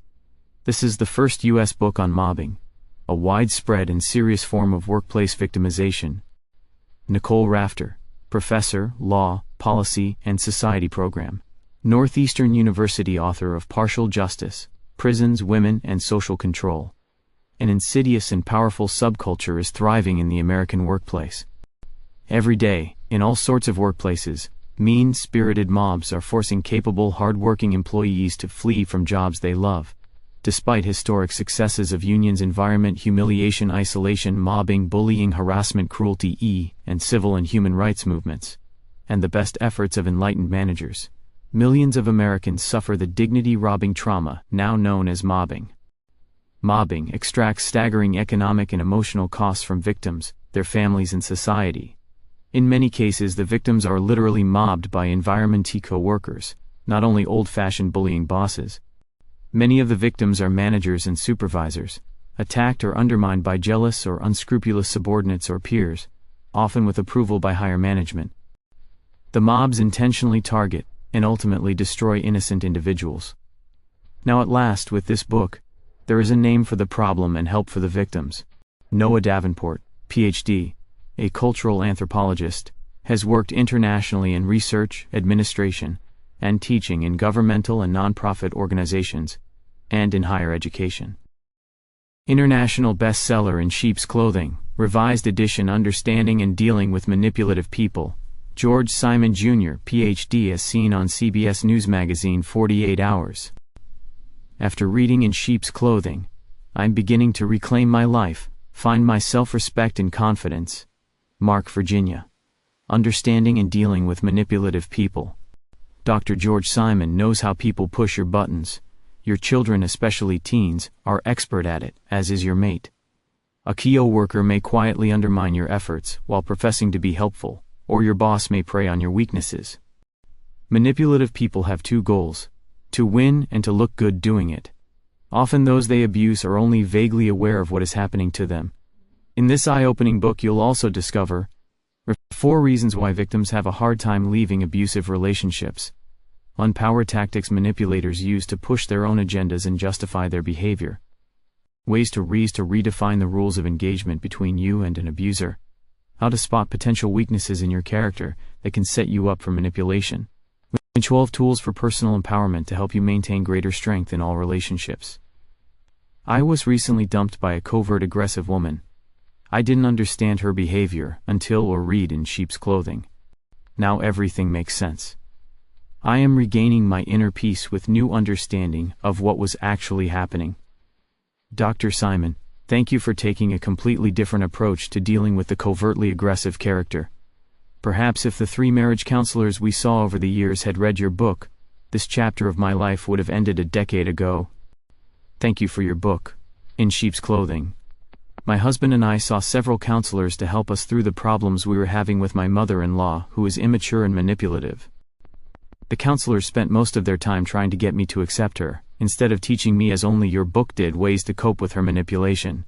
Speaker 1: This is the first U.S. book on mobbing, a widespread and serious form of workplace victimization. Nicole Rafter, Professor, Law, Policy, and Society Program, Northeastern University, author of Partial Justice, Prisons, Women, and Social Control. An insidious and powerful subculture is thriving in the American workplace. Every day, in all sorts of workplaces, mean-spirited mobs are forcing capable, hard-working employees to flee from jobs they love. Despite historic successes of unions, environment, humiliation, isolation, mobbing, bullying, harassment, cruelty, and civil and human rights movements, and the best efforts of enlightened managers, millions of Americans suffer the dignity-robbing trauma now known as mobbing. Mobbing extracts staggering economic and emotional costs from victims, their families, and society. In many cases, the victims are literally mobbed by environmental co-workers, not only old-fashioned bullying bosses. Many of the victims are managers and supervisors, attacked or undermined by jealous or unscrupulous subordinates or peers, often with approval by higher management. The mobs intentionally target and ultimately destroy innocent individuals. Now at last, with this book, there is a name for the problem and help for the victims. Noah Davenport, Ph.D., a cultural anthropologist, has worked internationally in research, administration, and teaching in governmental and nonprofit organizations, and in higher education. International bestseller in Sheep's Clothing, Revised Edition, Understanding and Dealing with Manipulative People, George Simon Jr., Ph.D., as seen on CBS News Magazine 48 Hours. After reading In Sheep's Clothing, I'm beginning to reclaim my life, find my self-respect and confidence. Mark, Virginia. Understanding and Dealing with Manipulative People. Dr. George Simon knows how people push your buttons. Your children, especially teens, are expert at it, as is your mate. A co-worker may quietly undermine your efforts while professing to be helpful, or your boss may prey on your weaknesses. Manipulative people have two goals: to win and to look good doing it. Often those they abuse are only vaguely aware of what is happening to them. In this eye-opening book you'll also discover 4 reasons why victims have a hard time leaving abusive relationships. 1. Power tactics manipulators use to push their own agendas and justify their behavior. Ways to redefine the rules of engagement between you and an abuser. How to spot potential weaknesses in your character that can set you up for manipulation. 12 tools for personal empowerment to help you maintain greater strength in all relationships. I was recently dumped by a covert aggressive woman. I didn't understand her behavior until or read In Sheep's Clothing. Now everything makes sense. I am regaining my inner peace with new understanding of what was actually happening. Dr. Simon, thank you for taking a completely different approach to dealing with the covertly aggressive character. Perhaps if the 3 marriage counselors we saw over the years had read your book, this chapter of my life would have ended a decade ago. Thank you for your book, In Sheep's Clothing. My husband and I saw several counselors to help us through the problems we were having with my mother-in-law, who is immature and manipulative. The counselors spent most of their time trying to get me to accept her, instead of teaching me, as only your book did, ways to cope with her manipulation.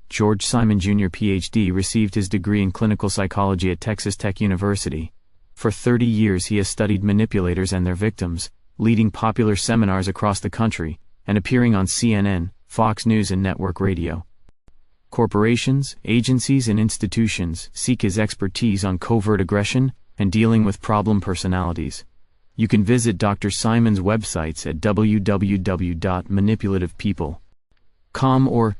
Speaker 1: George Simon Jr., Ph.D., received his degree in clinical psychology at Texas Tech University. For 30 years he has studied manipulators and their victims, leading popular seminars across the country, and appearing on CNN, Fox News, and network radio. Corporations, agencies, and institutions seek his expertise on covert aggression and dealing with problem personalities. You can visit Dr. Simon's websites at www.manipulativepeople.com or